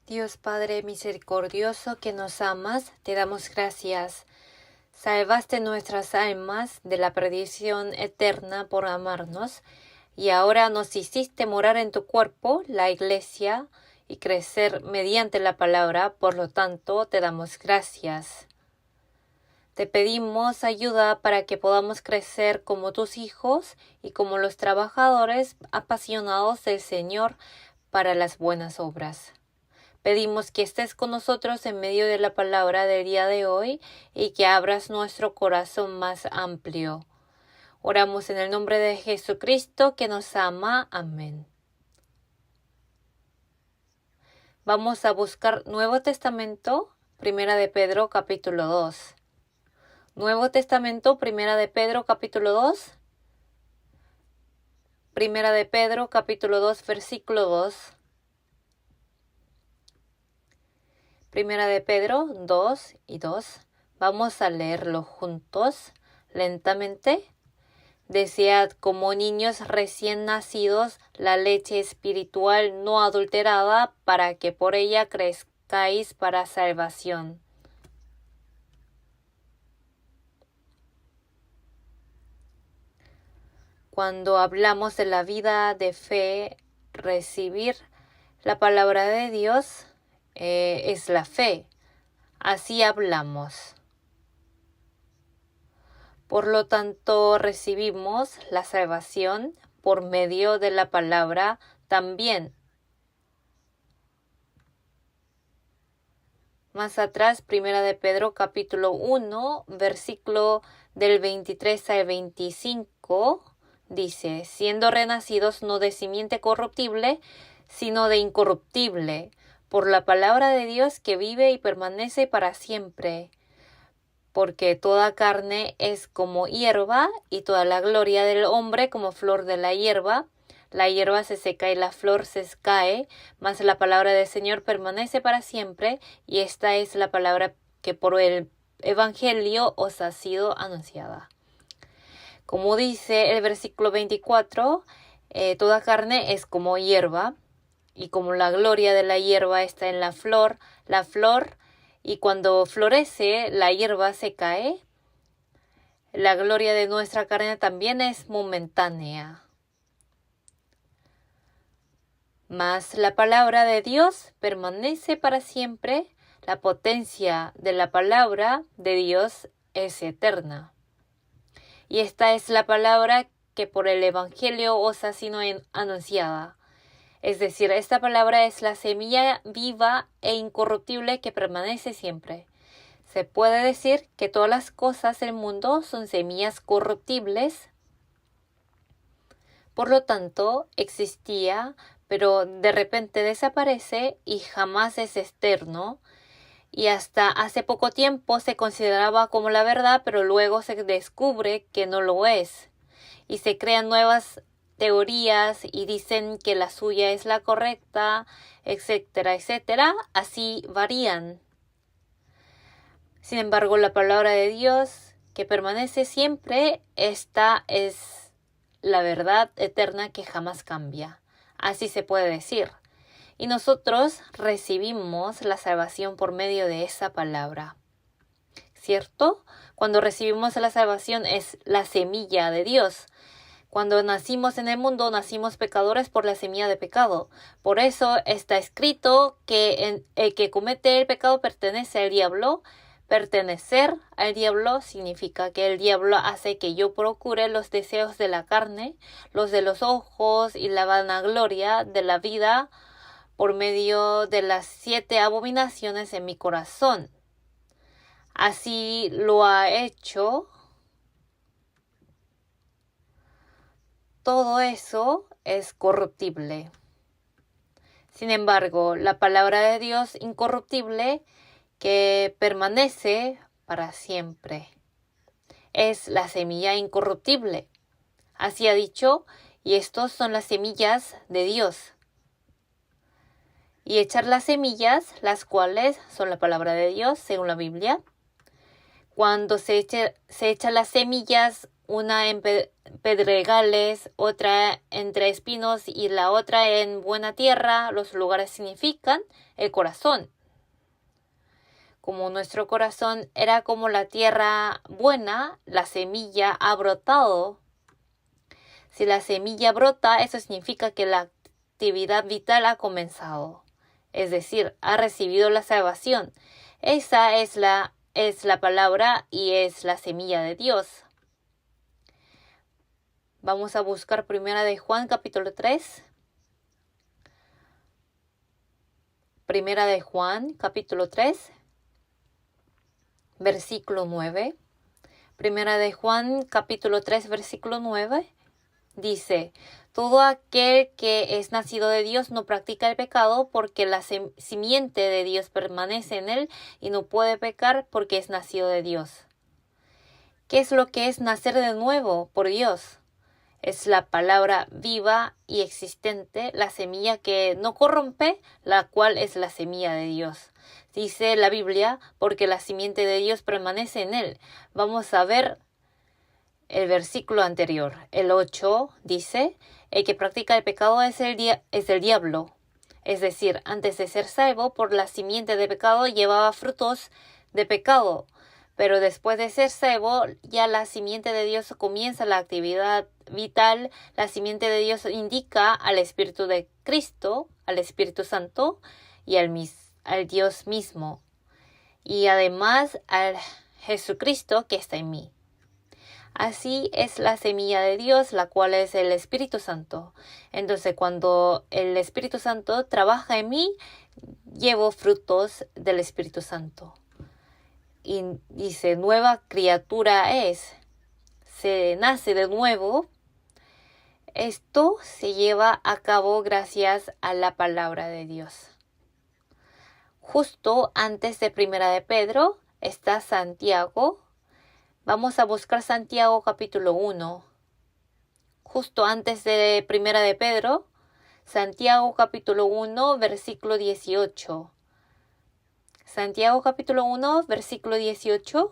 Dios Padre misericordioso que nos amas, te damos gracias. Salvaste nuestras almas de la perdición eterna por amarnos, y ahora nos hiciste morar en tu cuerpo, la Iglesia, y crecer mediante la palabra, por lo tanto te damos gracias. Te pedimos ayuda para que podamos crecer como tus hijos y como los trabajadores apasionados del Señor para las buenas obras. Pedimos que estés con nosotros en medio de la palabra del día de hoy y que abras nuestro corazón más amplio. Oramos en el nombre de Jesucristo que nos ama. Amén. Vamos a buscar Nuevo Testamento, Primera de Pedro, capítulo 2. Nuevo Testamento, Primera de Pedro, capítulo 2. Primera de Pedro, capítulo 2, versículo 2. Primera de Pedro 2 y 2. Vamos a leerlo juntos, lentamente. Desead como niños recién nacidos la leche espiritual no adulterada, para que por ella crezcáis para salvación. Cuando hablamos de la vida de fe, recibir la palabra de Dios es la fe. Así hablamos. Por lo tanto, recibimos la salvación por medio de la palabra también. Más atrás, Primera de Pedro, capítulo 1, versículo del 23 al 25, dice: siendo renacidos no de simiente corruptible, sino de incorruptible, por la palabra de Dios que vive y permanece para siempre. Porque toda carne es como hierba, y toda la gloria del hombre como flor de la hierba. La hierba se seca y la flor se cae, mas la palabra del Señor permanece para siempre, y esta es la palabra que por el Evangelio os ha sido anunciada. Como dice el versículo 24, toda carne es como hierba, y como la gloria de la hierba está en la flor, y cuando florece, la hierba se cae. La gloria de nuestra carne también es momentánea. Mas la palabra de Dios permanece para siempre. La potencia de la palabra de Dios es eterna. Y esta es la palabra que por el Evangelio os ha sido anunciada. Es decir, esta palabra es la semilla viva e incorruptible que permanece siempre. Se puede decir que todas las cosas del mundo son semillas corruptibles. Por lo tanto, existía, pero de repente desaparece y jamás es externo. Y hasta hace poco tiempo se consideraba como la verdad, pero luego se descubre que no lo es. Y se crean nuevas teorías y dicen que la suya es la correcta, etcétera, etcétera. Así varían. Sin embargo, la palabra de Dios, que permanece siempre, esta es la verdad eterna que jamás cambia. Así se puede decir. Y nosotros recibimos la salvación por medio de esa palabra. ¿Cierto? Cuando recibimos la salvación es la semilla de Dios. Cuando nacimos en el mundo, nacimos pecadores por la semilla de pecado. Por eso está escrito que el que comete el pecado pertenece al diablo. Pertenecer al diablo significa que el diablo hace que yo procure los deseos de la carne, los de los ojos y la vanagloria de la vida por medio de las 7 abominaciones en mi corazón. Así lo ha hecho. Todo eso es corruptible. Sin embargo, la palabra de Dios incorruptible, que permanece para siempre, es la semilla incorruptible. Así ha dicho, y estos son las semillas de Dios. Y echar las semillas, las cuales son la palabra de Dios, según la Biblia. Cuando se echan las semillas una en pedregales, otra entre espinos y la otra en buena tierra. Los lugares significan el corazón. Como nuestro corazón era como la tierra buena, la semilla ha brotado. Si la semilla brota, eso significa que la actividad vital ha comenzado. Es decir, ha recibido la salvación. Esa es la palabra y es la semilla de Dios. Vamos a buscar Primera de Juan, capítulo 3. Primera de Juan, capítulo 3, versículo 9. Primera de Juan, capítulo 3, versículo 9. Dice, todo aquel que es nacido de Dios no practica el pecado porque la simiente de Dios permanece en él y no puede pecar porque es nacido de Dios. ¿Qué es lo que es nacer de nuevo por Dios? Es la palabra viva y existente, la semilla que no corrompe, la cual es la semilla de Dios. Dice la Biblia, porque la simiente de Dios permanece en él. Vamos a ver el versículo anterior, el 8, dice, el que practica el pecado es el diablo. Es decir, antes de ser salvo por la simiente de pecado llevaba frutos de pecado. Pero después de ser salvo, ya la simiente de Dios comienza la actividad vital. La simiente de Dios indica al Espíritu de Cristo, al Espíritu Santo y al Dios mismo. Y además al Jesucristo que está en mí. Así es la semilla de Dios, la cual es el Espíritu Santo. Entonces, cuando el Espíritu Santo trabaja en mí, llevo frutos del Espíritu Santo. Y dice, nueva criatura es. Se nace de nuevo. Esto se lleva a cabo gracias a la palabra de Dios. Justo antes de Primera de Pedro está Santiago. Vamos a buscar Santiago capítulo 1. Justo antes de Primera de Pedro, Santiago capítulo 1, versículo 18. Santiago capítulo 1, versículo 18,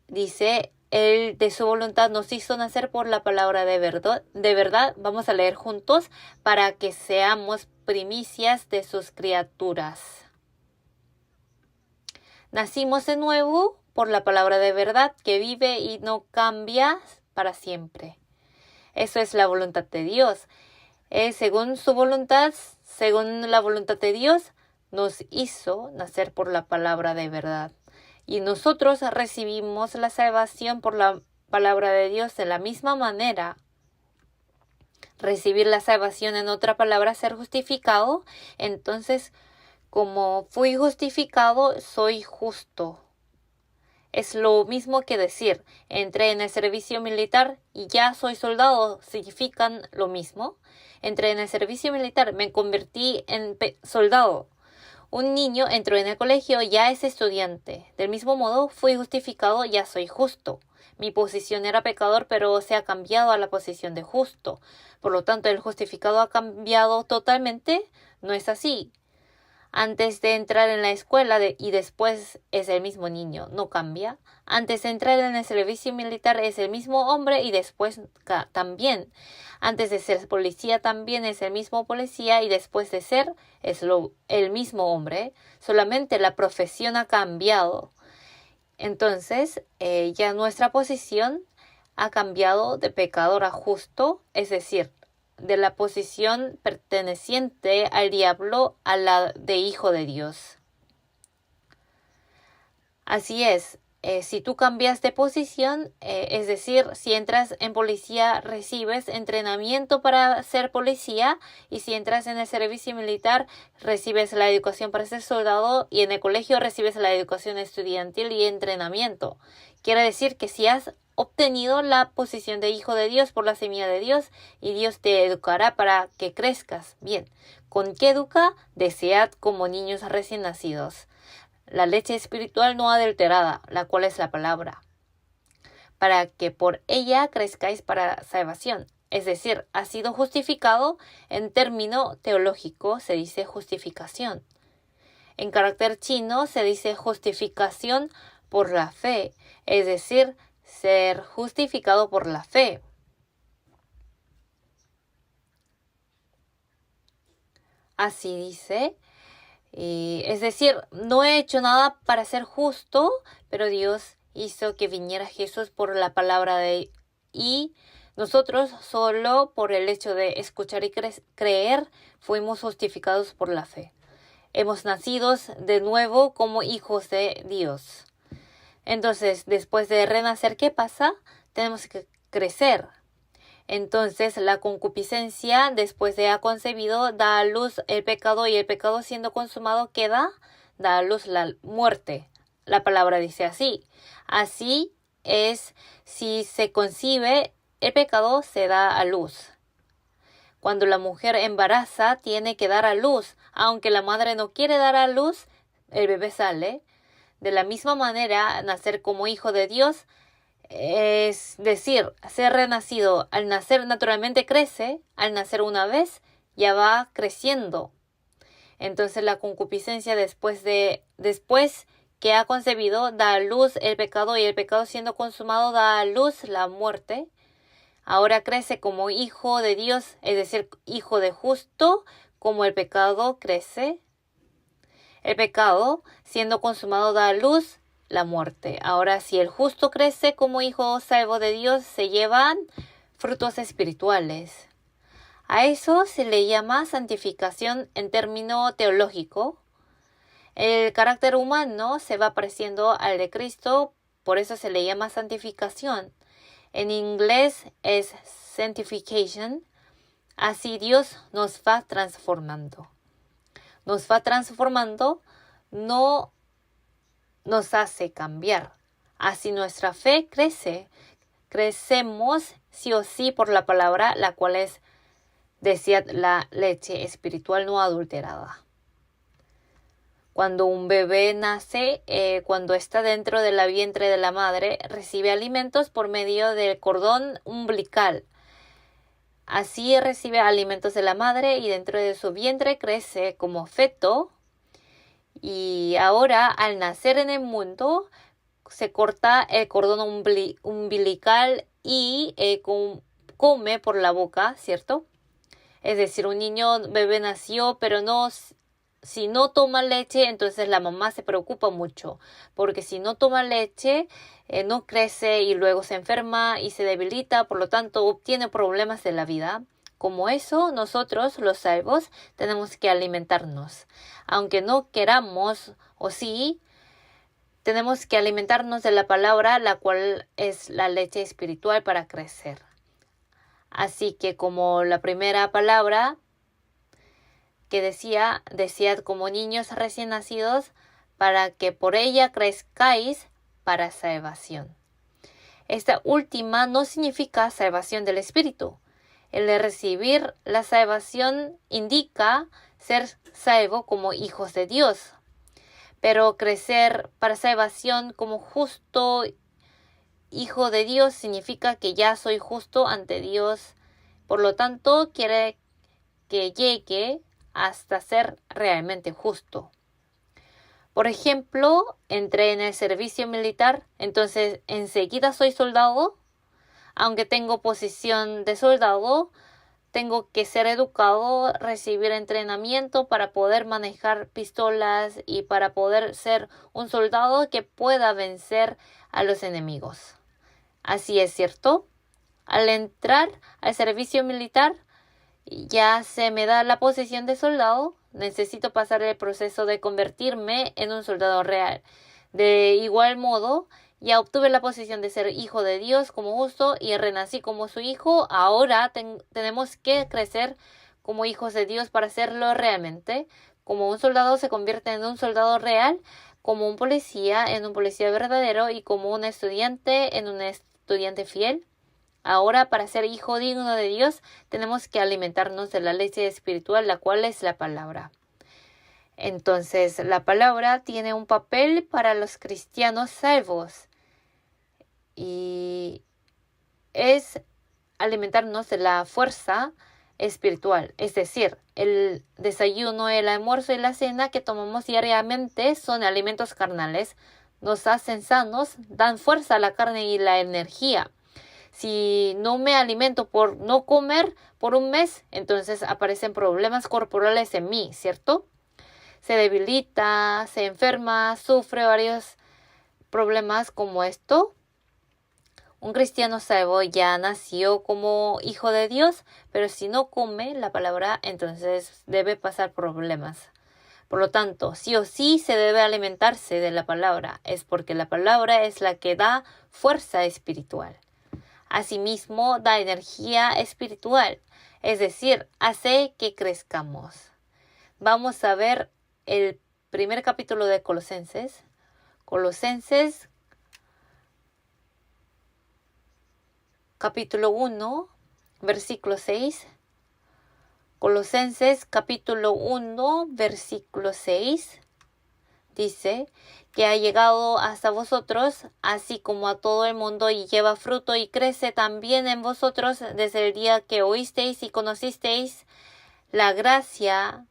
dice, Él de su voluntad nos hizo nacer por la palabra de verdad. Vamos a leer juntos para que seamos primicias de sus criaturas. Nacimos de nuevo por la palabra de verdad que vive y no cambia para siempre. Eso es la voluntad de Dios. Según su voluntad, según la voluntad de Dios, nos hizo nacer por la palabra de verdad. Y nosotros recibimos la salvación por la palabra de Dios de la misma manera. Recibir la salvación, en otra palabra, ser justificado. Entonces, como fui justificado, soy justo. Es lo mismo que decir, entré en el servicio militar y ya soy soldado, significan lo mismo. Entré en el servicio militar, me convertí en soldado. Un niño entró en el colegio, ya es estudiante. Del mismo modo, fui justificado, ya soy justo. Mi posición era pecador, pero se ha cambiado a la posición de justo. Por lo tanto, el justificado ha cambiado totalmente. No es así. Antes de entrar en la escuela y después es el mismo niño, no cambia. Antes de entrar en el servicio militar es el mismo hombre y después también. Antes de ser policía también es el mismo policía y después de ser es el mismo hombre. Solamente la profesión ha cambiado. Entonces ya nuestra posición ha cambiado de pecador a justo, es decir, de la posición perteneciente al diablo a la de hijo de Dios. Así es, si tú cambias de posición, es decir, si entras en policía, recibes entrenamiento para ser policía, y si entras en el servicio militar, recibes la educación para ser soldado, y en el colegio recibes la educación estudiantil y entrenamiento. Quiere decir que si has obtenido la posición de hijo de Dios por la semilla de Dios, y Dios te educará para que crezcas. Bien, ¿con qué educa? Desead como niños recién nacidos la leche espiritual no adulterada, la cual es la palabra, para que por ella crezcáis para salvación. Es decir, ha sido justificado. En término teológico se dice justificación. En carácter chino se dice justificación por la fe, es decir, ser justificado por la fe. Así dice. Es decir, no he hecho nada para ser justo, pero Dios hizo que viniera Jesús por la palabra de y nosotros solo por el hecho de escuchar y creer fuimos justificados por la fe. Hemos nacido de nuevo como hijos de Dios. Entonces, después de renacer, ¿qué pasa? Tenemos que crecer. Entonces, la concupiscencia, después de haber concebido, da a luz el pecado y el pecado siendo consumado, ¿qué da? Da a luz la muerte. La palabra dice así. Así es, si se concibe, el pecado se da a luz. Cuando la mujer embaraza, tiene que dar a luz. Aunque la madre no quiere dar a luz, el bebé sale. De la misma manera, nacer como hijo de Dios, es decir, ser renacido, al nacer naturalmente crece, al nacer una vez ya va creciendo. Entonces la concupiscencia después que ha concebido da a luz el pecado y el pecado siendo consumado da a luz la muerte. Ahora crece como hijo de Dios, es decir, hijo de justo, como el pecado crece. El pecado siendo consumado da a luz la muerte. Ahora, si el justo crece como hijo salvo de Dios, se llevan frutos espirituales. A eso se le llama santificación en término teológico. El carácter humano se va pareciendo al de Cristo, por eso se le llama santificación. En inglés es sanctification. Así Dios nos va transformando. Nos va transformando, no nos hace cambiar. Así nuestra fe crece. Crecemos sí o sí por la palabra, la cual es, decía, la leche espiritual no adulterada. Cuando un bebé nace, cuando está dentro de la vientre de la madre, recibe alimentos por medio del cordón umbilical. Así recibe alimentos de la madre y dentro de su vientre crece como feto. Y ahora, al nacer en el mundo, se corta el cordón umbilical y come por la boca, ¿cierto? Es decir, un bebé nació, pero si no toma leche, entonces la mamá se preocupa mucho. Porque si no toma leche, no crece y luego se enferma y se debilita, por lo tanto obtiene problemas de la vida. Como eso, nosotros, los salvos, tenemos que alimentarnos. Aunque no queramos o sí, tenemos que alimentarnos de la palabra, la cual es la leche espiritual para crecer. Así que como la primera palabra que decía como niños recién nacidos, para que por ella crezcáis para salvación. Esta última no significa salvación del espíritu. El de recibir la salvación indica ser salvo como hijos de Dios. Pero crecer para salvación como justo hijo de Dios significa que ya soy justo ante Dios. Por lo tanto, quiere que llegue hasta ser realmente justo. Por ejemplo, entré en el servicio militar, entonces enseguida soy soldado. Aunque tengo posición de soldado, tengo que ser educado, recibir entrenamiento para poder manejar pistolas y para poder ser un soldado que pueda vencer a los enemigos. Así es, ¿cierto? Al entrar al servicio militar, ya se me da la posición de soldado. Necesito pasar el proceso de convertirme en un soldado real. De igual modo, ya obtuve la posición de ser hijo de Dios como justo y renací como su hijo. Ahora tenemos que crecer como hijos de Dios para hacerlo realmente. Como un soldado se convierte en un soldado real, como un policía en un policía verdadero y como un estudiante en un estudiante fiel. Ahora, para ser hijo digno de Dios, tenemos que alimentarnos de la leche espiritual, la cual es la palabra. Entonces, la palabra tiene un papel para los cristianos salvos y es alimentarnos de la fuerza espiritual. Es decir, el desayuno, el almuerzo y la cena que tomamos diariamente son alimentos carnales, nos hacen sanos, dan fuerza a la carne y la energía. Si no me alimento por no comer por un mes, entonces aparecen problemas corporales en mí, ¿cierto? Se debilita, se enferma, sufre varios problemas como esto. Un cristiano salvo ya nació como hijo de Dios, pero si no come la palabra, entonces debe pasar problemas. Por lo tanto, sí o sí se debe alimentarse de la palabra, es porque la palabra es la que da fuerza espiritual. Asimismo, da energía espiritual, es decir, hace que crezcamos. Vamos a ver el primer capítulo de Colosenses. Colosenses, capítulo 1, versículo 6. Colosenses, capítulo 1, versículo 6. Dice que ha llegado hasta vosotros, así como a todo el mundo, y lleva fruto y crece también en vosotros desde el día que oísteis y conocisteis la gracia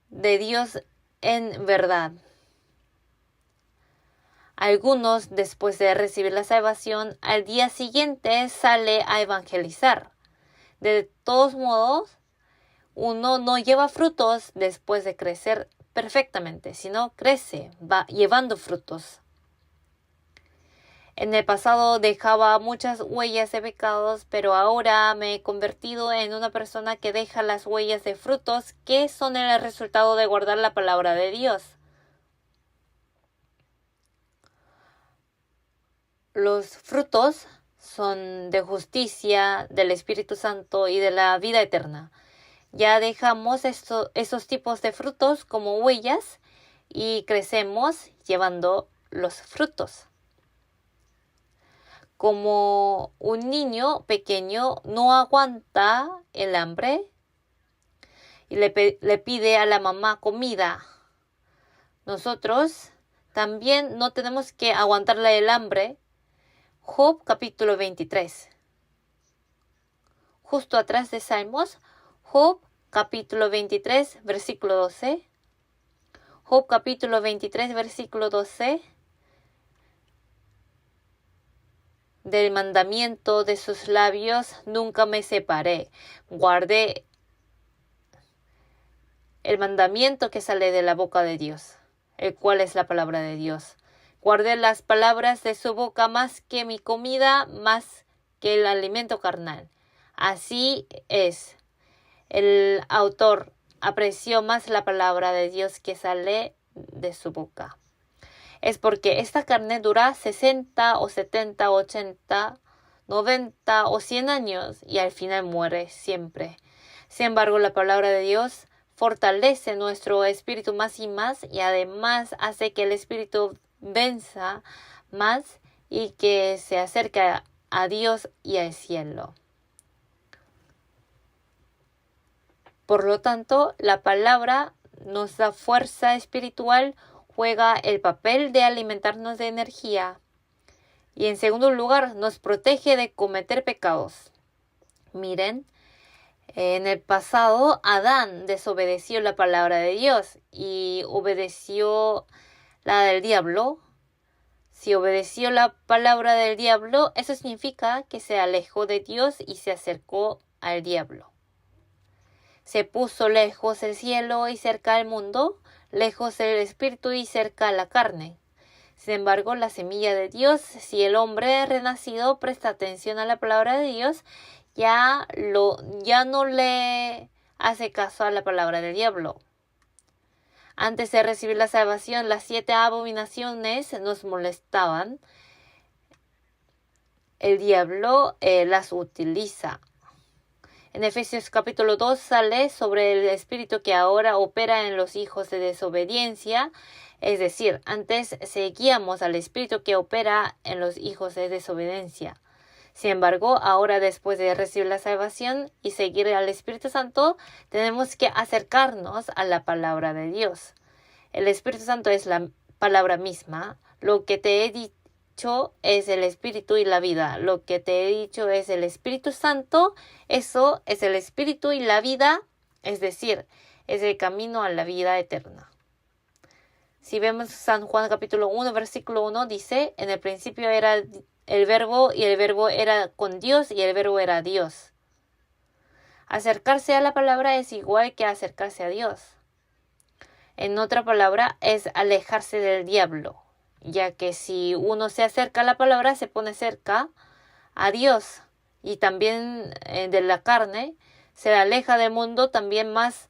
de Dios en verdad. Algunos, después de recibir la salvación, al día siguiente sale a evangelizar. De todos modos, uno no lleva frutos después de crecer perfectamente, sino crece, va llevando frutos. En el pasado dejaba muchas huellas de pecados, pero ahora me he convertido en una persona que deja las huellas de frutos que son el resultado de guardar la palabra de Dios. Los frutos son de justicia, del Espíritu Santo y de la vida eterna. Ya dejamos esos tipos de frutos como huellas y crecemos llevando los frutos. Como un niño pequeño no aguanta el hambre y le pide a la mamá comida, nosotros también no tenemos que aguantarle el hambre. Job capítulo 23. Justo atrás de Salmos, Job capítulo 23, versículo 12. Job capítulo 23, versículo 12. Del mandamiento de sus labios nunca me separé. Guardé el mandamiento que sale de la boca de Dios, el cual es la palabra de Dios. Guardé las palabras de su boca más que mi comida, más que el alimento carnal. Así es. El autor apreció más la palabra de Dios que sale de su boca. Es porque esta carne dura 60 o 70, 80, 90 o 100 años y al final muere siempre. Sin embargo, la palabra de Dios fortalece nuestro espíritu más y más y además hace que el espíritu venza más y que se acerque a Dios y al cielo. Por lo tanto, la palabra nos da fuerza espiritual, juega el papel de alimentarnos de energía y en segundo lugar nos protege de cometer pecados. Miren, en el pasado Adán desobedeció la palabra de Dios y obedeció la del diablo. Si obedeció la palabra del diablo, eso significa que se alejó de Dios y se acercó al diablo. Se puso lejos el cielo y cerca el mundo, lejos el espíritu y cerca la carne. Sin embargo, la semilla de Dios, si el hombre renacido presta atención a la palabra de Dios, ya no le hace caso a la palabra del diablo. Antes de recibir la salvación, las 7 abominaciones nos molestaban. El diablo las utiliza. En Efesios capítulo 2 sale sobre el espíritu que ahora opera en los hijos de desobediencia. Es decir, antes seguíamos al espíritu que opera en los hijos de desobediencia. Sin embargo, ahora después de recibir la salvación y seguir al Espíritu Santo, tenemos que acercarnos a la palabra de Dios. El Espíritu Santo es la palabra misma. Lo que te he dicho es el Espíritu y la vida. Lo que te he dicho es el Espíritu Santo. Eso es el Espíritu y la vida, es decir, es el camino a la vida eterna. Si vemos San Juan capítulo 1, versículo 1, dice, en el principio era el verbo y el verbo era con Dios y el verbo era Dios. Acercarse a la palabra es igual que acercarse a Dios. En otra palabra, es alejarse del diablo, ya que si uno se acerca a la palabra, se pone cerca a Dios. Y también de la carne, se aleja del mundo, también más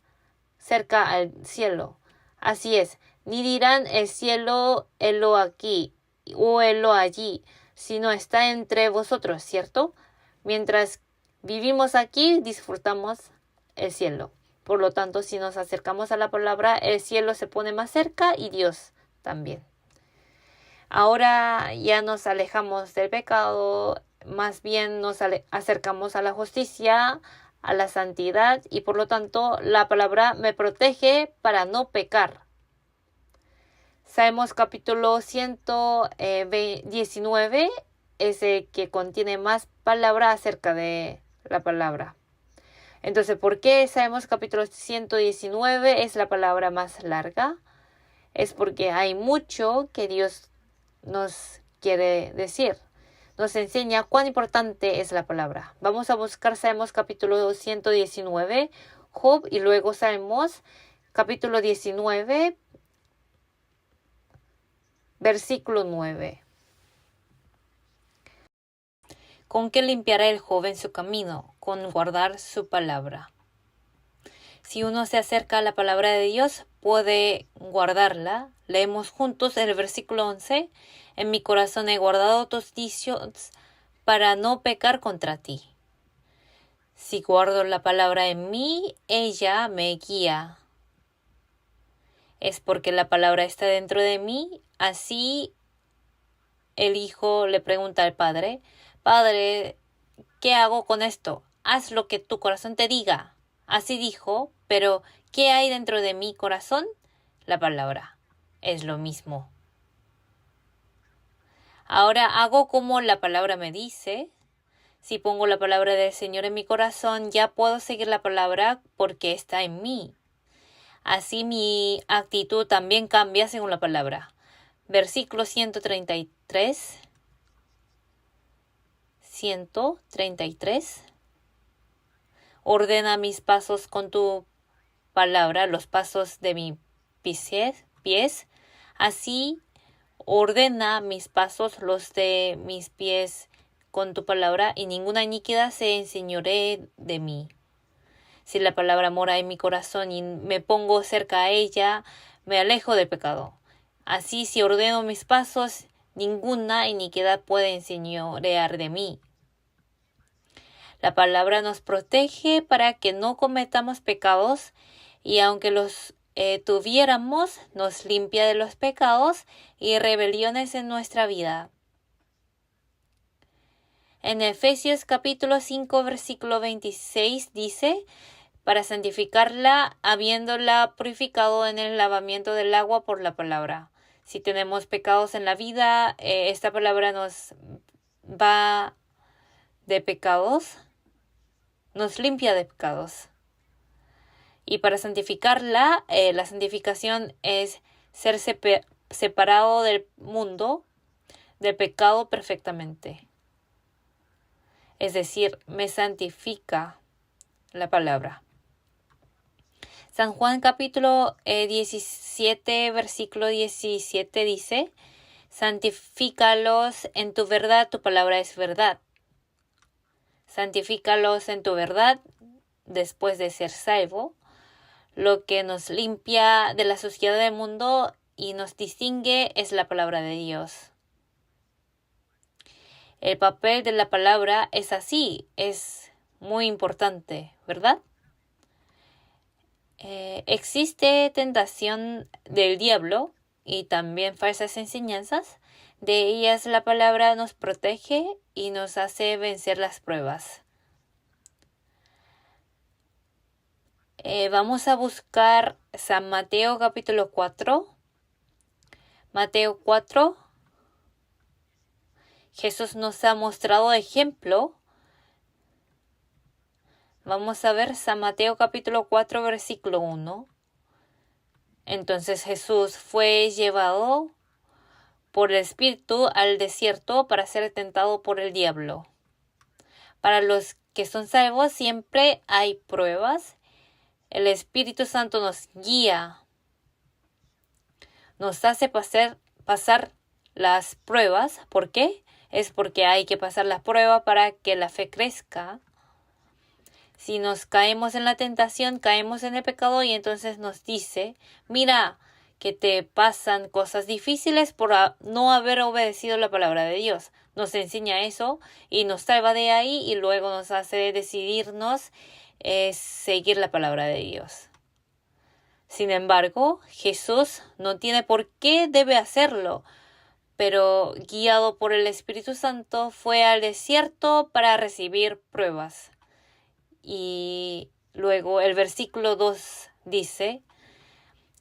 cerca al cielo. Así es, ni dirán el cielo, helo aquí, o helo allí, sino está entre vosotros, ¿cierto? Mientras vivimos aquí, disfrutamos el cielo. Por lo tanto, si nos acercamos a la palabra, el cielo se pone más cerca y Dios también. Ahora ya nos alejamos del pecado, más bien nos acercamos a la justicia, a la santidad, y por lo tanto la palabra me protege para no pecar. Salmos capítulo 119 es el que contiene más palabra acerca de la palabra. Entonces, ¿por qué Salmos capítulo 119 es la palabra más larga? Es porque hay mucho que Dios nos quiere decir. Nos enseña cuán importante es la palabra. Vamos a buscar Salmos capítulo 119, Job y luego Salmos capítulo 19, versículo 9. ¿Con qué limpiará el joven su camino? Con guardar su palabra. Si uno se acerca a la palabra de Dios, puede guardarla. Leemos juntos el versículo 11. En mi corazón he guardado tus dichos para no pecar contra ti. Si guardo la palabra en mí, ella me guía. Es porque la palabra está dentro de mí. Así el hijo le pregunta al padre, Padre, ¿qué hago con esto? Haz lo que tu corazón te diga. Así dijo, pero ¿qué hay dentro de mi corazón? La palabra. Es lo mismo. Ahora hago como la palabra me dice. Si pongo la palabra del Señor en mi corazón, ya puedo seguir la palabra porque está en mí. Así mi actitud también cambia según la palabra. Versículo 133. 133. Ordena mis pasos con tu palabra, los pasos de mis pies. Así ordena mis pasos, los de mis pies con tu palabra, y ninguna iniquidad se enseñoree de mí. Si la palabra mora en mi corazón y me pongo cerca a ella, me alejo del pecado. Así, si ordeno mis pasos, ninguna iniquidad puede enseñorear de mí. La palabra nos protege para que no cometamos pecados, y aunque los tuviéramos, nos limpia de los pecados y rebeliones en nuestra vida. En Efesios capítulo 5, versículo 26 dice, para santificarla, habiéndola purificado en el lavamiento del agua por la palabra. Si tenemos pecados en la vida, esta palabra nos va de pecados, nos limpia de pecados. Y para santificarla, la santificación es ser separado del mundo, del pecado perfectamente. Es decir, me santifica la palabra. San Juan capítulo 17, versículo 17 dice, santifícalos en tu verdad, tu palabra es verdad. Santifícalos en tu verdad después de ser salvo. Lo que nos limpia de la suciedad del mundo y nos distingue es la palabra de Dios. El papel de la palabra es así, es muy importante, ¿verdad? Existe tentación del diablo y también falsas enseñanzas. De ellas la palabra nos protege y nos hace vencer las pruebas. Vamos a buscar San Mateo capítulo 4. Mateo 4. Jesús nos ha mostrado ejemplo. Vamos a ver San Mateo capítulo 4, versículo 1. Entonces Jesús fue llevado por el Espíritu al desierto para ser tentado por el diablo. Para los que son salvos siempre hay pruebas. El Espíritu Santo nos guía, nos hace pasar las pruebas. ¿Por qué? Es porque hay que pasar las pruebas para que la fe crezca. Si nos caemos en la tentación, caemos en el pecado y entonces nos dice, mira, que te pasan cosas difíciles por no haber obedecido la palabra de Dios. Nos enseña eso y nos salva de ahí y luego nos hace decidirnos seguir la palabra de Dios. Sin embargo, Jesús no tiene por qué debe hacerlo, pero guiado por el Espíritu Santo fue al desierto para recibir pruebas. Y luego el versículo 2 dice,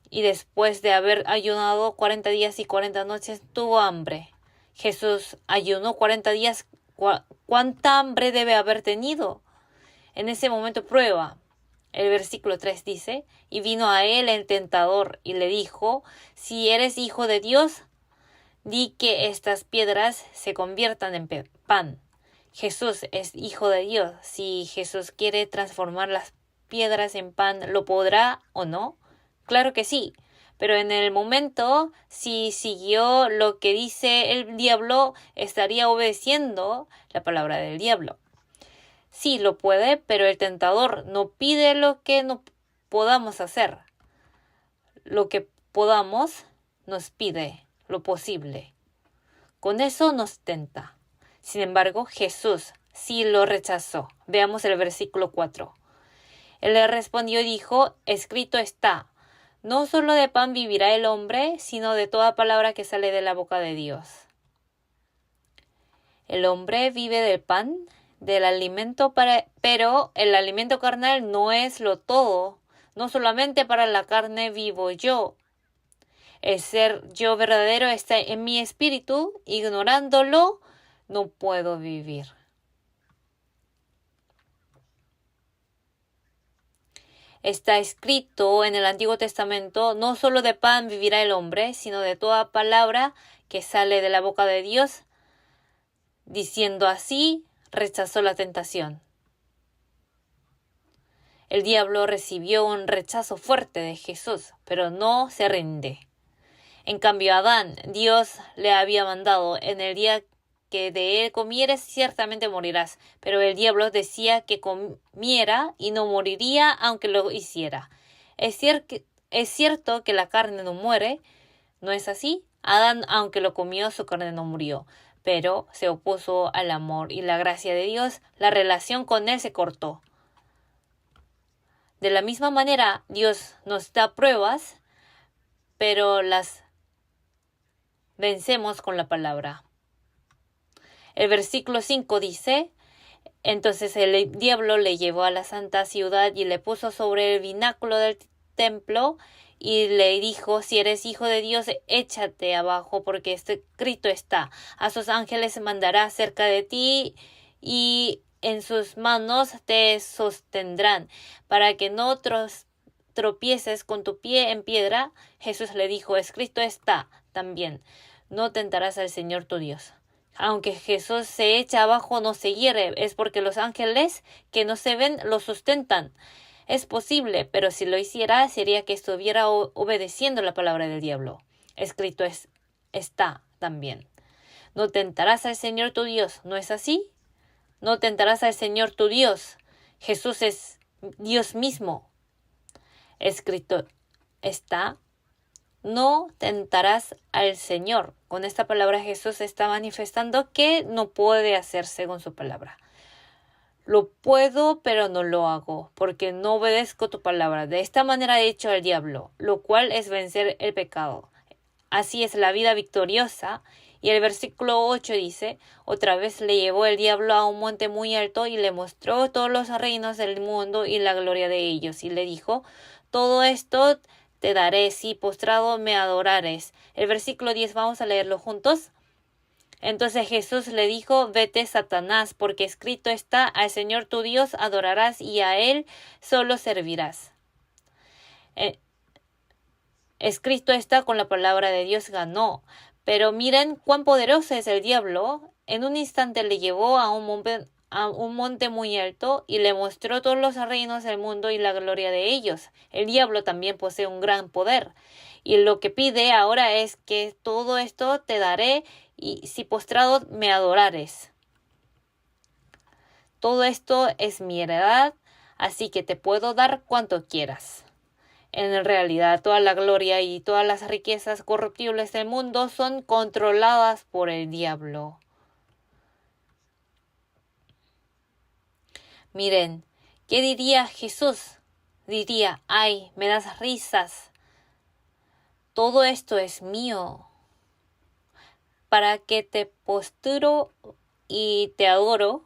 y después de haber ayunado 40 días y 40 noches, tuvo hambre. Jesús ayunó 40 días. ¿Cuánta hambre debe haber tenido? En ese momento prueba. El versículo 3 dice, y vino a él el tentador y le dijo, si eres hijo de Dios, di que estas piedras se conviertan en pan. Jesús es hijo de Dios. Si Jesús quiere transformar las piedras en pan, ¿lo podrá o no? Claro que sí. Pero en el momento, si siguió lo que dice el diablo, estaría obedeciendo la palabra del diablo. Sí, lo puede, pero el tentador no pide lo que no podamos hacer. Lo que podamos nos pide lo posible. Con eso nos tenta. Sin embargo, Jesús sí lo rechazó. Veamos el versículo 4. Él le respondió y dijo, escrito está, no solo de pan vivirá el hombre, sino de toda palabra que sale de la boca de Dios. El hombre vive del pan, del alimento, pero el alimento carnal no es lo todo. No solamente para la carne vivo yo. El ser yo verdadero está en mi espíritu, ignorándolo, no puedo vivir. Está escrito en el Antiguo Testamento, no solo de pan vivirá el hombre, sino de toda palabra que sale de la boca de Dios. Diciendo así, rechazó la tentación. El diablo recibió un rechazo fuerte de Jesús, pero no se rinde. En cambio, a Adán, Dios le había mandado, en el día que de él comieres, ciertamente morirás. Pero el diablo decía que comiera y no moriría aunque lo hiciera. Es cierto que la carne no muere, ¿no es así? Adán, aunque lo comió, su carne no murió, pero se opuso al amor y la gracia de Dios, la relación con él se cortó. De la misma manera, Dios nos da pruebas, pero las vencemos con la palabra. El versículo 5 dice, entonces el diablo le llevó a la santa ciudad y le puso sobre el pináculo del templo y le dijo, si eres hijo de Dios, échate abajo, porque escrito está, a sus ángeles mandará cerca de ti y en sus manos te sostendrán, para que no tropieces con tu pie en piedra. Jesús le dijo, escrito está también, no tentarás al Señor tu Dios. Aunque Jesús se echa abajo, no se hiere, es porque los ángeles que no se ven lo sustentan. Es posible, pero si lo hiciera, sería que estuviera obedeciendo la palabra del diablo. Escrito está también. No tentarás al Señor tu Dios, ¿no es así? No tentarás al Señor tu Dios. Jesús es Dios mismo. Escrito está, no tentarás al Señor. Con esta palabra Jesús está manifestando que no puede hacer según su palabra. Lo puedo, pero no lo hago, porque no obedezco tu palabra. De esta manera he hecho al diablo, lo cual es vencer el pecado. Así es la vida victoriosa. Y el versículo 8 dice, otra vez le llevó el diablo a un monte muy alto y le mostró todos los reinos del mundo y la gloria de ellos. Y le dijo, todo esto te daré si postrado me adorares. El versículo 10, vamos a leerlo juntos. Entonces Jesús le dijo, vete Satanás, porque escrito está, al Señor tu Dios adorarás y a Él solo servirás. Escrito está, con la palabra de Dios ganó. Pero miren cuán poderoso es el diablo. En un instante le llevó a un monte muy alto y le mostró todos los reinos del mundo y la gloria de ellos. El diablo también posee un gran poder. Y lo que pide ahora es que todo esto te daré y si postrado me adorares. Todo esto es mi heredad, así que te puedo dar cuanto quieras. En realidad, toda la gloria y todas las riquezas corruptibles del mundo son controladas por el diablo. Miren, ¿qué diría Jesús? Diría, ay, me das risas. Todo esto es mío, para que te posturo y te adoro.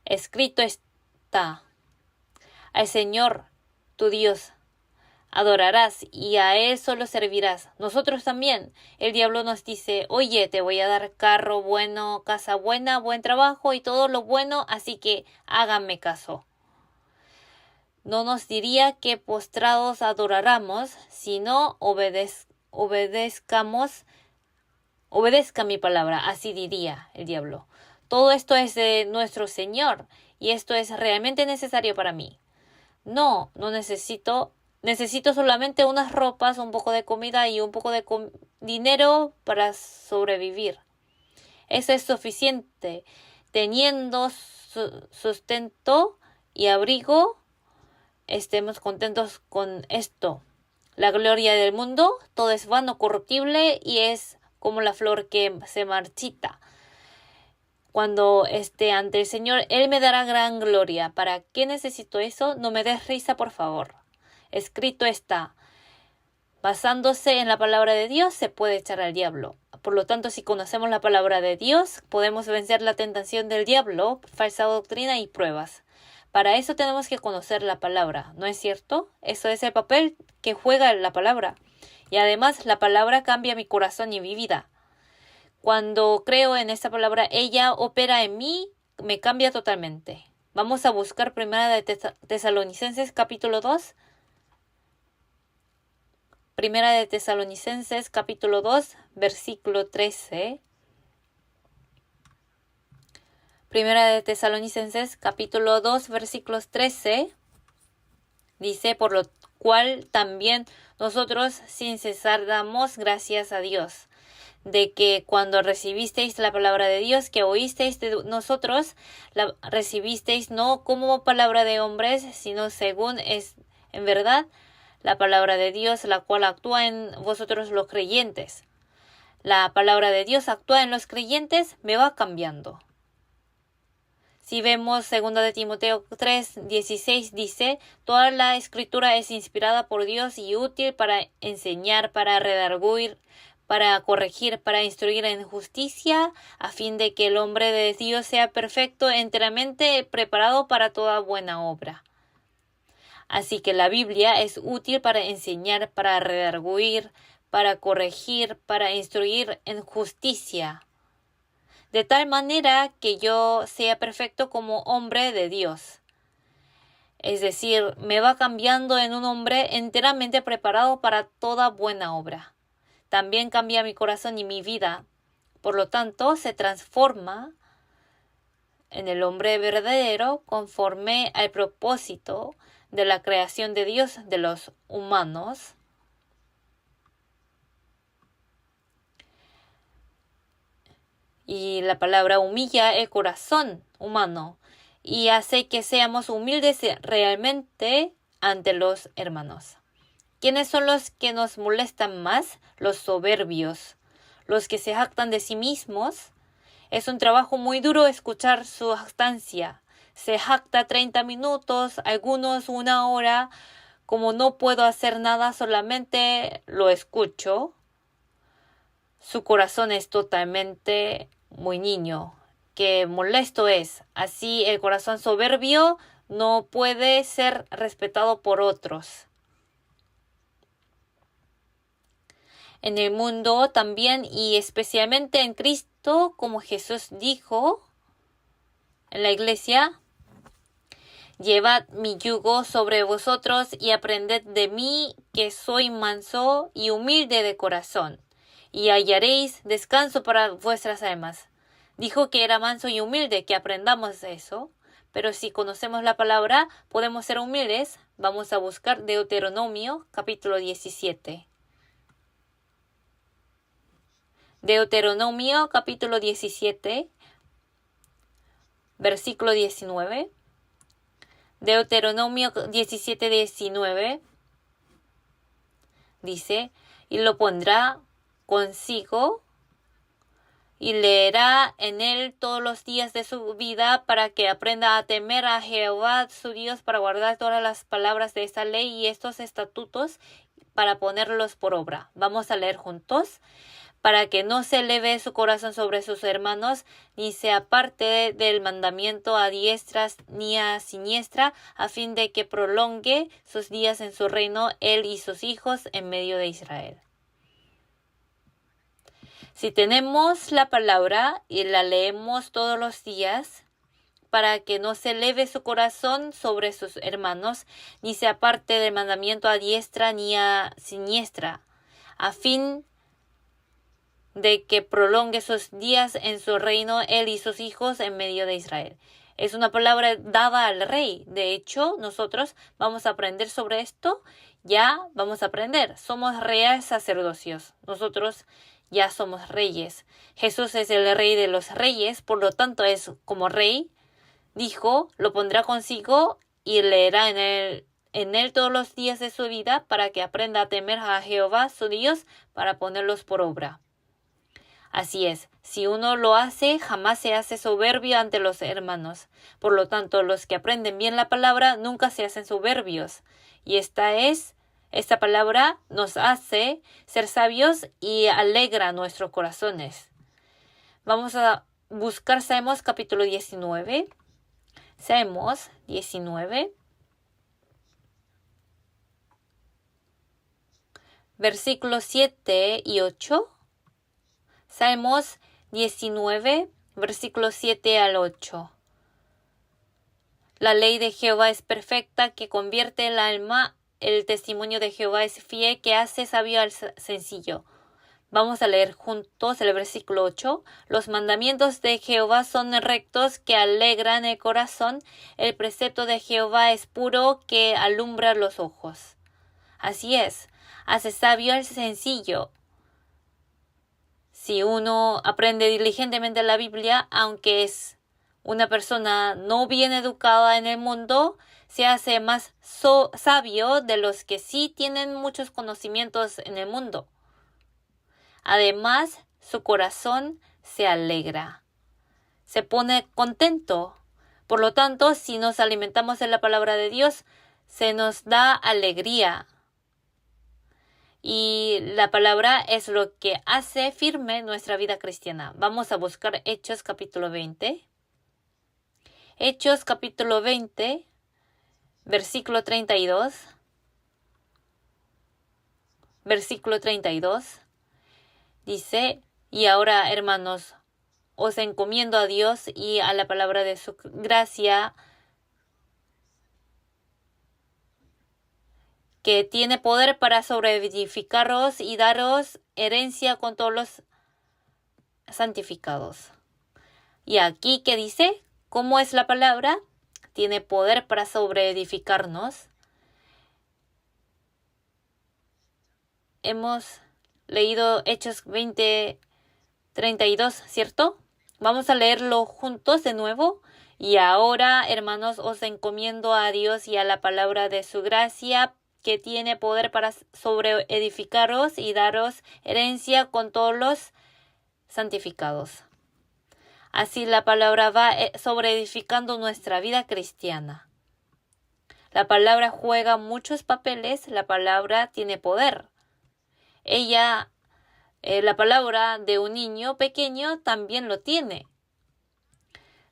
Escrito está, al Señor, tu Dios, adorarás y a Él solo servirás. Nosotros también. El diablo nos dice, oye, te voy a dar carro bueno, casa buena, buen trabajo y todo lo bueno, así que háganme caso. No nos diría que postrados adoráramos, sino obedezca mi palabra, así diría el diablo. Todo esto es de nuestro Señor y esto es realmente necesario para mí. No necesito solamente unas ropas, un poco de comida y un poco de dinero para sobrevivir. Eso es suficiente. Teniendo sustento y abrigo, estemos contentos con esto. La gloria del mundo, todo es vano, corruptible y es como la flor que se marchita. Cuando esté ante el Señor, Él me dará gran gloria. ¿Para qué necesito eso? No me des risa, por favor. Escrito está. Basándose en la palabra de Dios, se puede echar al diablo. Por lo tanto, si conocemos la palabra de Dios, podemos vencer la tentación del diablo, falsa doctrina y pruebas. Para eso tenemos que conocer la palabra, ¿no es cierto? Eso es el papel que juega la palabra. Y además, la palabra cambia mi corazón y mi vida. Cuando creo en esta palabra, ella opera en mí, me cambia totalmente. Vamos a buscar Primera de Tesalonicenses capítulo 2. Primera de Tesalonicenses capítulo 2, versículo 13. Primera de Tesalonicenses capítulo 2, versículos 13. Dice, por lo cual también nosotros sin cesar damos gracias a Dios, de que cuando recibisteis la palabra de Dios que oísteis de nosotros, la recibisteis no como palabra de hombres, sino según es en verdad la palabra de Dios, la cual actúa en vosotros los creyentes. La palabra de Dios actúa en los creyentes, me va cambiando. Si vemos 2 de Timoteo 3:16 dice, toda la escritura es inspirada por Dios y útil para enseñar, para redarguir, para corregir, para instruir en justicia, a fin de que el hombre de Dios sea perfecto, enteramente preparado para toda buena obra. Así que la Biblia es útil para enseñar, para redarguir, para corregir, para instruir en justicia, de tal manera que yo sea perfecto como hombre de Dios. Es decir, me va cambiando en un hombre enteramente preparado para toda buena obra. También cambia mi corazón y mi vida. Por lo tanto, se transforma en el hombre verdadero conforme al propósito de la creación de Dios de los humanos. Y la palabra humilla el corazón humano y hace que seamos humildes realmente ante los hermanos. ¿Quiénes son los que nos molestan más? Los soberbios, los que se jactan de sí mismos. Es un trabajo muy duro escuchar su jactancia. Se jacta 30 minutos, algunos 1 hora. Como no puedo hacer nada, solamente lo escucho. Su corazón es totalmente muy niño. Qué molesto es. Así el corazón soberbio no puede ser respetado por otros. En el mundo también y especialmente en Cristo, como Jesús dijo en la iglesia, Llevad mi yugo sobre vosotros y aprended de mí, que soy manso y humilde de corazón, y hallaréis descanso para vuestras almas. Dijo que era manso y humilde, que aprendamos eso. Pero si conocemos la palabra, podemos ser humildes. Vamos a buscar Deuteronomio, capítulo 17. Deuteronomio, capítulo 17, versículo 19. Deuteronomio 17, 19. Dice, y lo pondrá consigo y leerá en él todos los días de su vida para que aprenda a temer a Jehová su Dios, para guardar todas las palabras de esta ley y estos estatutos para ponerlos por obra. Vamos a leer juntos. Para que no se eleve su corazón sobre sus hermanos, ni se aparte del mandamiento a diestra ni a siniestra, a fin de que prolongue sus días en su reino, él y sus hijos en medio de Israel. Si tenemos la palabra y la leemos todos los días, para que no se eleve su corazón sobre sus hermanos, ni se aparte del mandamiento a diestra ni a siniestra, a fin de que prolongue sus días en su reino, él y sus hijos en medio de Israel. Es una palabra dada al rey. De hecho, nosotros vamos a aprender sobre esto. Ya vamos a aprender. Somos reales sacerdocios. Nosotros ya somos reyes. Jesús es el rey de los reyes, por lo tanto es como rey. Dijo, lo pondrá consigo y leerá en él todos los días de su vida, para que aprenda a temer a Jehová su Dios, para ponerlos por obra. Así es, si uno lo hace, jamás se hace soberbio ante los hermanos. Por lo tanto, los que aprenden bien la palabra nunca se hacen soberbios. Y esta palabra nos hace ser sabios y alegra nuestros corazones. Vamos a buscar Salmos capítulo 19. Salmos 19. Versículos 7 y 8. Salmos 19, versículos 7 al 8. La ley de Jehová es perfecta, que convierte el alma. El testimonio de Jehová es fiel, que hace sabio al sencillo. Vamos a leer juntos el versículo 8. Los mandamientos de Jehová son rectos, que alegran el corazón. El precepto de Jehová es puro, que alumbra los ojos. Así es, hace sabio al sencillo. Si uno aprende diligentemente la Biblia, aunque es una persona no bien educada en el mundo, se hace más sabio de los que sí tienen muchos conocimientos en el mundo. Además, su corazón se alegra, se pone contento. Por lo tanto, si nos alimentamos en la palabra de Dios, se nos da alegría. Y la palabra es lo que hace firme nuestra vida cristiana. Vamos a buscar Hechos capítulo 20. Hechos capítulo 20, versículo 32. Versículo 32. Dice, y ahora, hermanos, os encomiendo a Dios y a la palabra de su gracia, que tiene poder para sobreedificaros y daros herencia con todos los santificados. Y aquí, ¿qué dice? ¿Cómo es la palabra? Tiene poder para sobreedificarnos. Hemos leído Hechos 20, 32, ¿cierto? Vamos a leerlo juntos de nuevo. Y ahora, hermanos, os encomiendo a Dios y a la palabra de su gracia, que tiene poder para sobreedificaros y daros herencia con todos los santificados. Así la palabra va sobreedificando nuestra vida cristiana. La palabra juega muchos papeles, la palabra tiene poder. La palabra de un niño pequeño también lo tiene.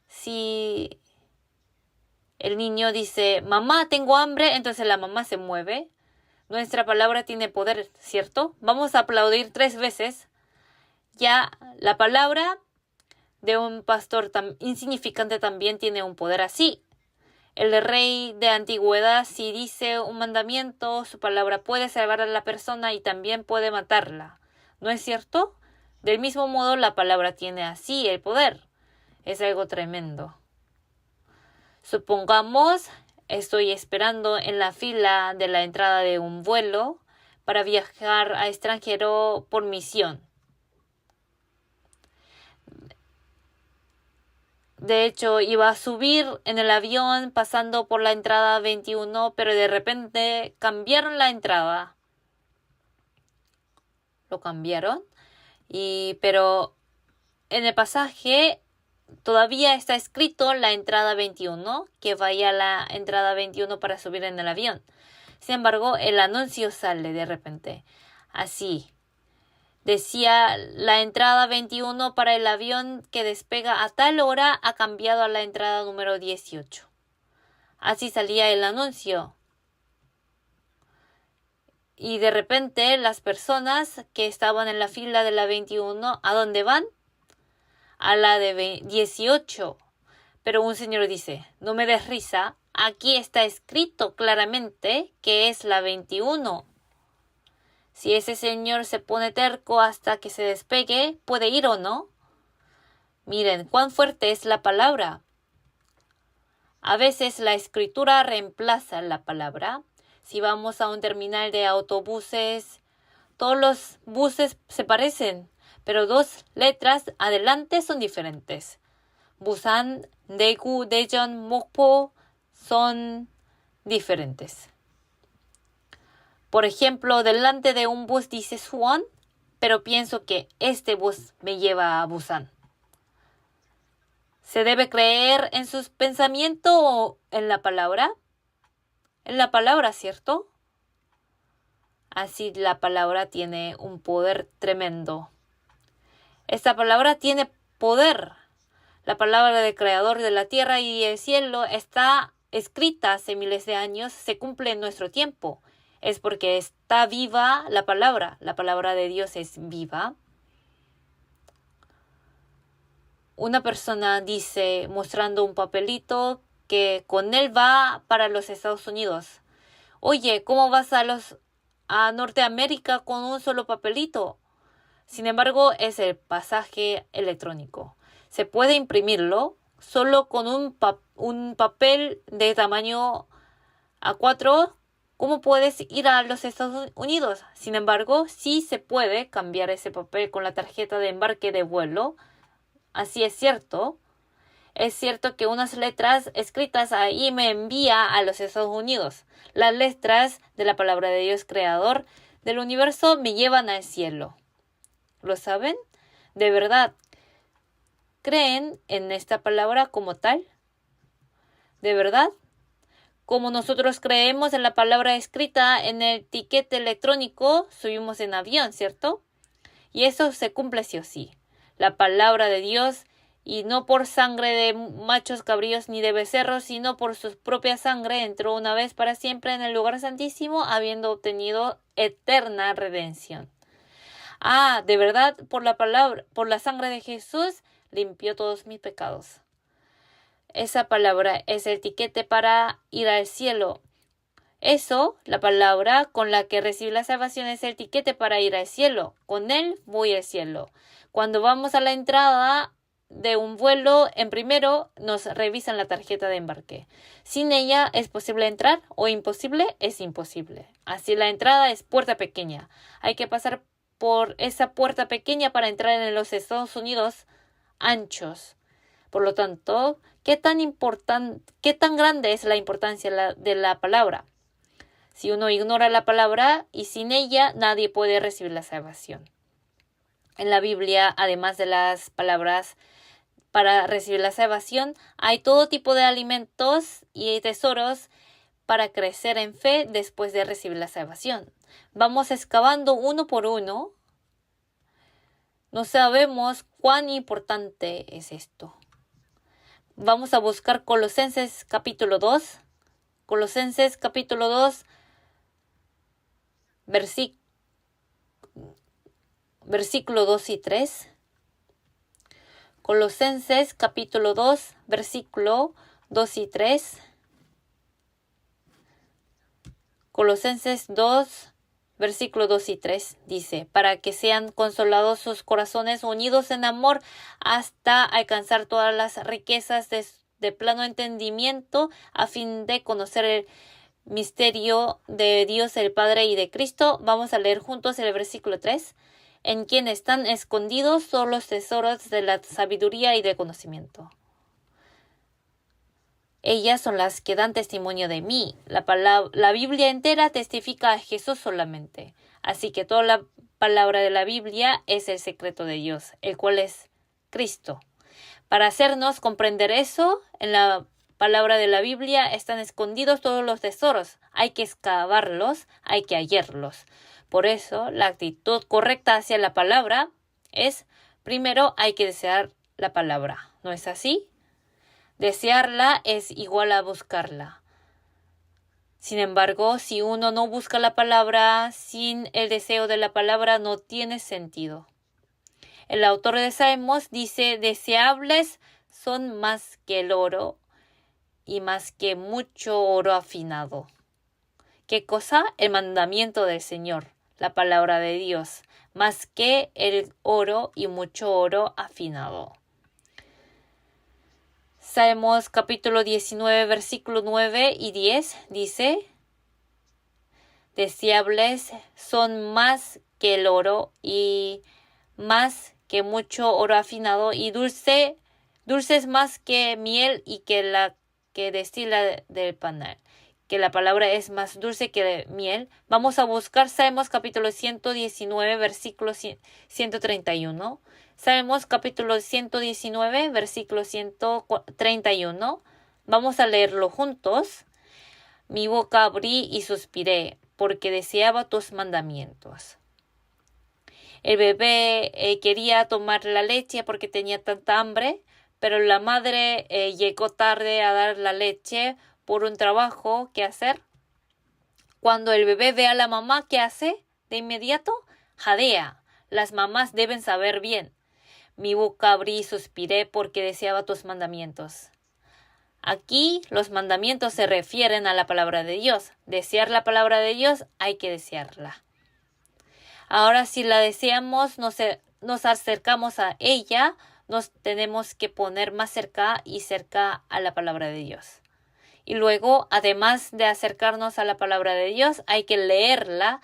Si el niño dice, mamá, tengo hambre, entonces la mamá se mueve. Nuestra palabra tiene poder, ¿cierto? Vamos a aplaudir 3 veces. Ya la palabra de un pastor tan insignificante también tiene un poder así. El rey de antigüedad, si dice un mandamiento, su palabra puede salvar a la persona y también puede matarla. ¿No es cierto? Del mismo modo, la palabra tiene así el poder. Es algo tremendo. Supongamos, estoy esperando en la fila de la entrada de un vuelo para viajar a extranjero por misión. De hecho, iba a subir en el avión pasando por la entrada 21, pero de repente cambiaron la entrada. Lo cambiaron, pero en el pasaje todavía está escrito la entrada 21, que vaya a la entrada 21 para subir en el avión. Sin embargo, el anuncio sale de repente. Así. Decía, la entrada 21 para el avión que despega a tal hora ha cambiado a la entrada número 18. Así salía el anuncio. Y de repente las personas que estaban en la fila de la 21, ¿a dónde van? A la de 18. Pero un señor dice, no me des risa, aquí está escrito claramente que es la 21. Si ese señor se pone terco hasta que se despegue, ¿puede ir o no? Miren, cuán fuerte es la palabra. A veces la escritura reemplaza la palabra. Si vamos a un terminal de autobuses, todos los buses se parecen, pero dos letras adelante son diferentes. Busan, Daegu, Daejeon, Mokpo son diferentes. Por ejemplo, delante de un bus dice Suwon, pero pienso que este bus me lleva a Busan. ¿Se debe creer en sus pensamientos o en la palabra? En la palabra, ¿cierto? Así la palabra tiene un poder tremendo. Esta palabra tiene poder. La palabra del Creador de la tierra y el cielo está escrita hace miles de años, se cumple en nuestro tiempo. Es porque está viva la palabra. La palabra de Dios es viva. Una persona dice, mostrando un papelito, que con él va para los Estados Unidos. Oye, ¿cómo vas a Norteamérica con un solo papelito? Sin embargo, es el pasaje electrónico. Se puede imprimirlo solo con un papel de tamaño A4. ¿Cómo puedes ir a los Estados Unidos? Sin embargo, sí se puede cambiar ese papel con la tarjeta de embarque de vuelo. Así es cierto. Es cierto que unas letras escritas ahí me envía a los Estados Unidos. Las letras de la palabra de Dios creador del universo me llevan al cielo. ¿Lo saben? ¿De verdad creen en esta palabra como tal? ¿De verdad? Como nosotros creemos en la palabra escrita en el tiquete electrónico, subimos en avión, ¿cierto? Y eso se cumple sí o sí. La palabra de Dios, y no por sangre de machos cabríos ni de becerros, sino por su propia sangre, entró una vez para siempre en el lugar santísimo, habiendo obtenido eterna redención. Ah, de verdad, por la sangre de Jesús, limpió todos mis pecados. Esa palabra es el tiquete para ir al cielo. Eso, la palabra con la que recibí la salvación, es el tiquete para ir al cielo. Con él voy al cielo. Cuando vamos a la entrada de un vuelo, en primero nos revisan la tarjeta de embarque. Sin ella es posible entrar o imposible es imposible. Así la entrada es puerta pequeña. Hay que pasar por esa puerta pequeña para entrar en los Estados Unidos anchos. Por lo tanto, ¿qué tan grande es la importancia de la palabra? Si uno ignora la palabra y sin ella nadie puede recibir la salvación. En la Biblia, además de las palabras para recibir la salvación, hay todo tipo de alimentos y tesoros para crecer en fe después de recibir la salvación. Vamos excavando uno por uno. No sabemos cuán importante es esto. Vamos a buscar Colosenses capítulo 2. Colosenses capítulo 2, versículo 2 y 3. Colosenses capítulo 2, versículo 2 y 3. Colosenses 2, versículos 2 y 3 dice, para que sean consolados sus corazones unidos en amor hasta alcanzar todas las riquezas de pleno entendimiento a fin de conocer el misterio de Dios el Padre y de Cristo. Vamos a leer juntos el versículo 3. En quien están escondidos todos los tesoros de la sabiduría y del conocimiento. Ellas son las que dan testimonio de mí. La Biblia entera testifica a Jesús solamente. Así que toda la palabra de la Biblia es el secreto de Dios, el cual es Cristo. Para hacernos comprender eso, en la palabra de la Biblia están escondidos todos los tesoros. Hay que excavarlos, hay que hallarlos. Por eso, la actitud correcta hacia la palabra es, primero hay que desear la palabra. ¿No es así? Desearla es igual a buscarla. Sin embargo, si uno no busca la palabra, sin el deseo de la palabra no tiene sentido. El autor de Salmos dice, deseables son más que el oro y más que mucho oro afinado. ¿Qué cosa? El mandamiento del Señor, la palabra de Dios, más que el oro y mucho oro afinado. Salmos capítulo 19, versículos 9 y 10 dice, deseables son más que el oro y más que mucho oro afinado y dulces más que miel y que la que destila del panal. Que la palabra es más dulce que miel. Vamos a buscar Salmos capítulo 119, versículo 131. Salmos capítulo 119, versículo 131. Vamos a leerlo juntos. Mi boca abrí y suspiré, porque deseaba tus mandamientos. El bebé quería tomar la leche porque tenía tanta hambre, pero la madre llegó tarde a dar la leche por un trabajo que hacer. Cuando el bebé ve a la mamá, ¿qué hace? De inmediato, jadea. Las mamás deben saber bien. Mi boca abrí y suspiré porque deseaba tus mandamientos. Aquí los mandamientos se refieren a la palabra de Dios. Desear la palabra de Dios, hay que desearla. Ahora, si la deseamos, nos acercamos a ella, nos tenemos que poner más cerca y cerca a la palabra de Dios. Y luego, además de acercarnos a la palabra de Dios, hay que leerla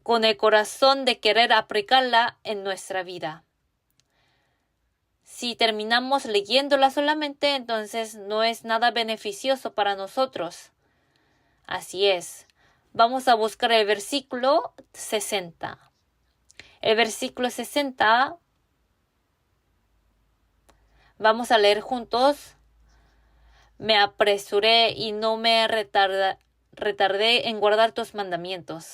con el corazón de querer aplicarla en nuestra vida. Si terminamos leyéndola solamente, entonces no es nada beneficioso para nosotros. Así es. Vamos a buscar el versículo 60. El versículo 60, vamos a leer juntos. Me apresuré y no me retardé en guardar tus mandamientos.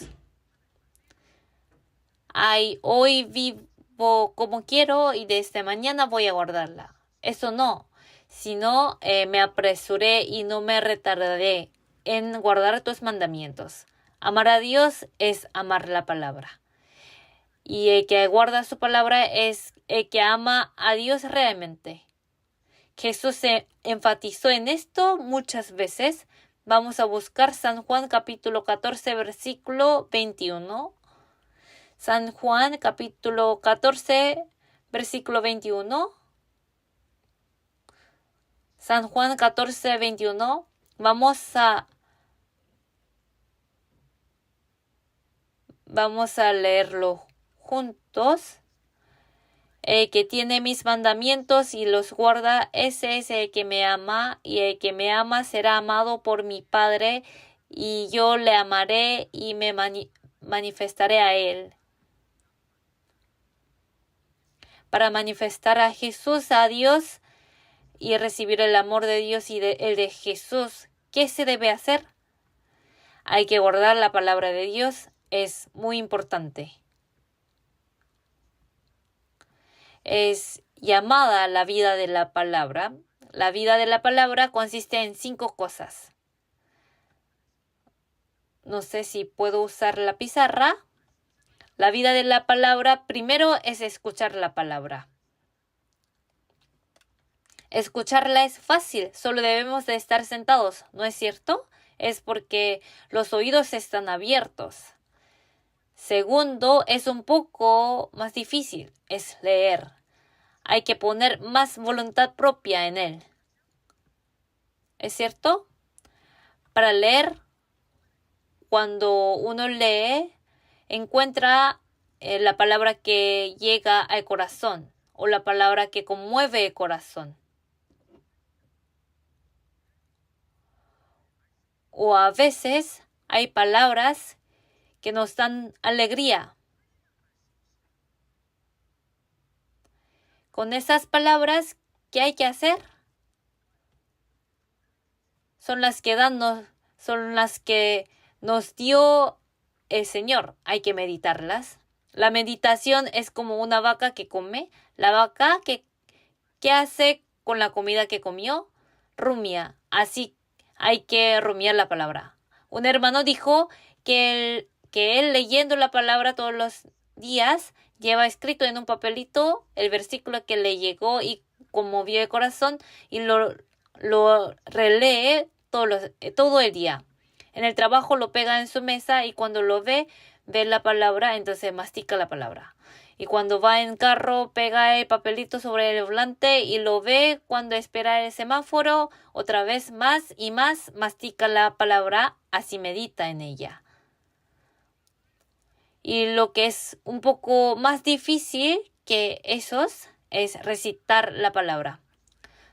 Ay, hoy vivo como quiero y desde mañana voy a guardarla. Eso no, sino me apresuré y no me retardé en guardar tus mandamientos. Amar a Dios es amar la palabra. Y el que guarda su palabra es el que ama a Dios realmente. Jesús se enfatizó en esto muchas veces. Vamos a buscar San Juan capítulo 14, versículo 21. San Juan capítulo 14, versículo 21. San Juan 14, 21. Vamos a leerlo juntos. El que tiene mis mandamientos y los guarda, ese es el que me ama, y el que me ama será amado por mi Padre, y yo le amaré y me manifestaré a él. Para manifestar a Jesús, a Dios, y recibir el amor de Dios y el de Jesús, ¿qué se debe hacer? Hay que guardar la palabra de Dios, es muy importante. Es llamada la vida de la palabra. La vida de la palabra consiste en 5 cosas. No sé si puedo usar la pizarra. La vida de la palabra primero es escuchar la palabra. Escucharla es fácil, solo debemos de estar sentados, ¿no es cierto? es porque los oídos están abiertos. Segundo, es un poco más difícil, es leer. Hay que poner más voluntad propia en él. ¿Es cierto? Para leer, cuando uno lee, encuentra la palabra que llega al corazón o la palabra que conmueve el corazón. O a veces hay palabras que nos dan alegría. Con esas palabras, ¿qué hay que hacer? Son las que nos dio el Señor. Hay que meditarlas. La meditación es como una vaca que come. La vaca ¿qué hace con la comida que comió? Rumia. Así hay que rumiar la palabra. Un hermano dijo que él leyendo la palabra todos los días lleva escrito en un papelito el versículo que le llegó y conmovió el corazón y lo relee todo el día. En el trabajo lo pega en su mesa y cuando lo ve la palabra, entonces mastica la palabra. Y cuando va en carro, pega el papelito sobre el volante y lo ve cuando espera el semáforo, otra vez más y más mastica la palabra, así medita en ella. Y lo que es un poco más difícil que esos es recitar la palabra.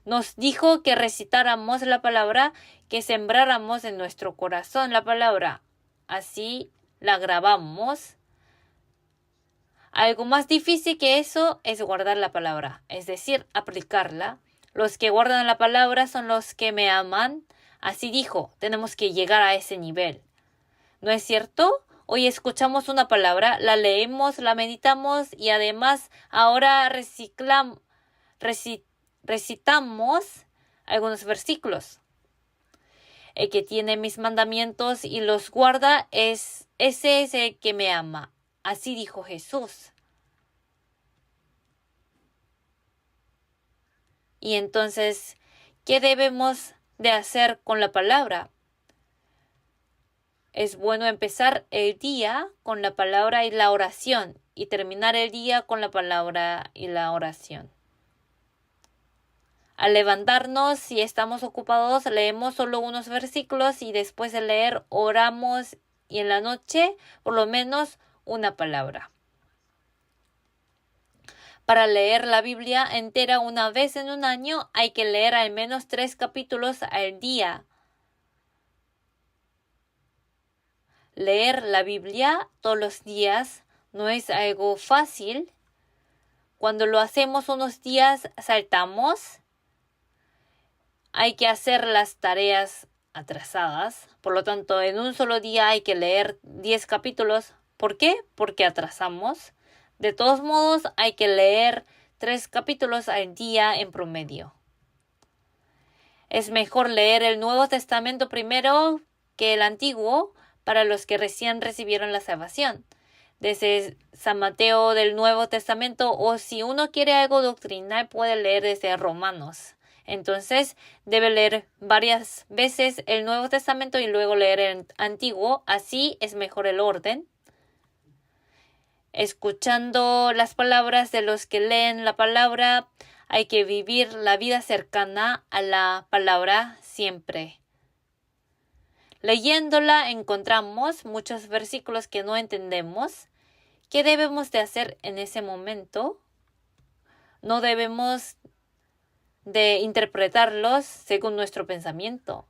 Nos dijo que recitáramos la palabra, que sembráramos en nuestro corazón la palabra. Así la grabamos. Algo más difícil que eso es guardar la palabra, es decir, aplicarla. Los que guardan la palabra son los que me aman. Así dijo, tenemos que llegar a ese nivel. ¿No es cierto? Hoy escuchamos una palabra, la leemos, la meditamos y además ahora recitamos algunos versículos. El que tiene mis mandamientos y los guarda, ese es el que me ama. Así dijo Jesús. Y entonces, ¿qué debemos de hacer con la palabra? Es bueno empezar el día con la palabra y la oración y terminar el día con la palabra y la oración. Al levantarnos, si estamos ocupados, leemos solo unos versículos y después de leer oramos y en la noche por lo menos una palabra. Para leer la Biblia entera una vez en un año hay que leer al menos 3 capítulos al día. Leer la Biblia todos los días no es algo fácil. Cuando lo hacemos unos días saltamos. Hay que hacer las tareas atrasadas. Por lo tanto, en un solo día hay que leer 10 capítulos. ¿Por qué? Porque atrasamos. De todos modos, hay que leer 3 capítulos al día en promedio. Es mejor leer el Nuevo Testamento primero que el Antiguo para los que recién recibieron la salvación. Desde San Mateo del Nuevo Testamento o si uno quiere algo doctrinal puede leer desde Romanos. Entonces debe leer varias veces el Nuevo Testamento y luego leer el Antiguo. Así es mejor el orden. Escuchando las palabras de los que leen la palabra, hay que vivir la vida cercana a la palabra siempre. Leyéndola encontramos muchos versículos que no entendemos. ¿Qué debemos de hacer en ese momento? No debemos de interpretarlos según nuestro pensamiento.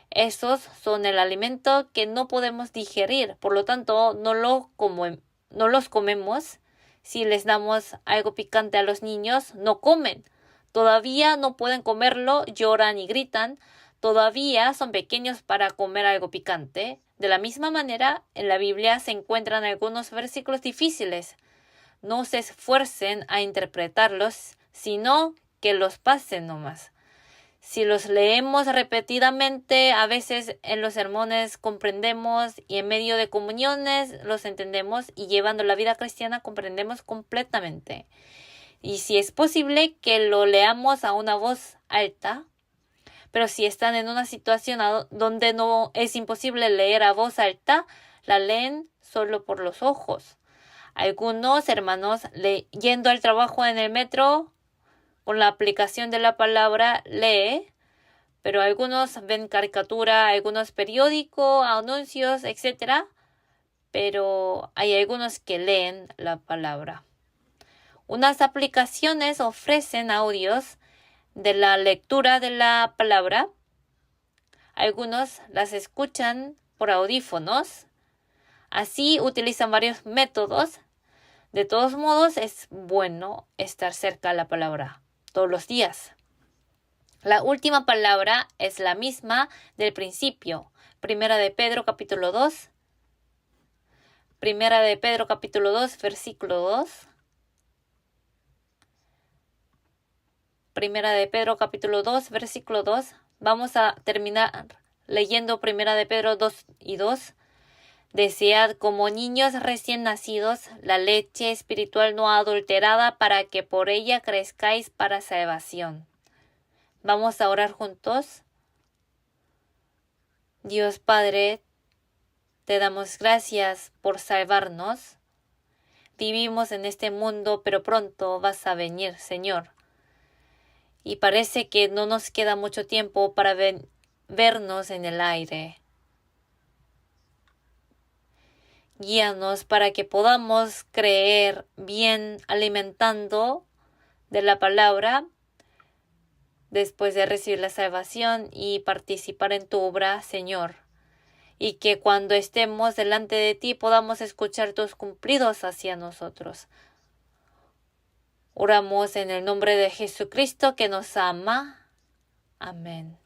Esos son el alimento que no podemos digerir, por lo tanto no los comemos. Si les damos algo picante a los niños, no comen. Todavía no pueden comerlo, lloran y gritan. Todavía son pequeños para comer algo picante. De la misma manera, en la Biblia se encuentran algunos versículos difíciles. No se esfuercen a interpretarlos, sino que los pasen nomás. Si los leemos repetidamente, a veces en los sermones comprendemos y en medio de comuniones los entendemos y llevando la vida cristiana comprendemos completamente. Y si es posible que lo leamos a una voz alta, pero si están en una situación donde no es imposible leer a voz alta, la leen solo por los ojos. Algunos hermanos, yendo al trabajo en el metro, con la aplicación de la palabra lee, pero algunos ven caricatura, algunos periódicos, anuncios, etc. Pero hay algunos que leen la palabra. Unas aplicaciones ofrecen audios de la lectura de la palabra. Algunos las escuchan por audífonos. Así utilizan varios métodos. De todos modos, es bueno estar cerca de la palabra todos los días. La última palabra es la misma del principio. Primera de Pedro capítulo 2. Primera de Pedro capítulo 2, versículo 2. Primera de Pedro capítulo 2, versículo 2. Vamos a terminar leyendo Primera de Pedro 2 y 2. Desead como niños recién nacidos la leche espiritual no adulterada para que por ella crezcáis para salvación. Vamos a orar juntos. Dios Padre, te damos gracias por salvarnos. Vivimos en este mundo, pero pronto vas a venir, Señor. Y parece que no nos queda mucho tiempo para vernos en el aire. Guíanos para que podamos creer bien alimentando de la palabra después de recibir la salvación y participar en tu obra, Señor. Y que cuando estemos delante de ti podamos escuchar tus cumplidos hacia nosotros. Oramos en el nombre de Jesucristo que nos ama. Amén.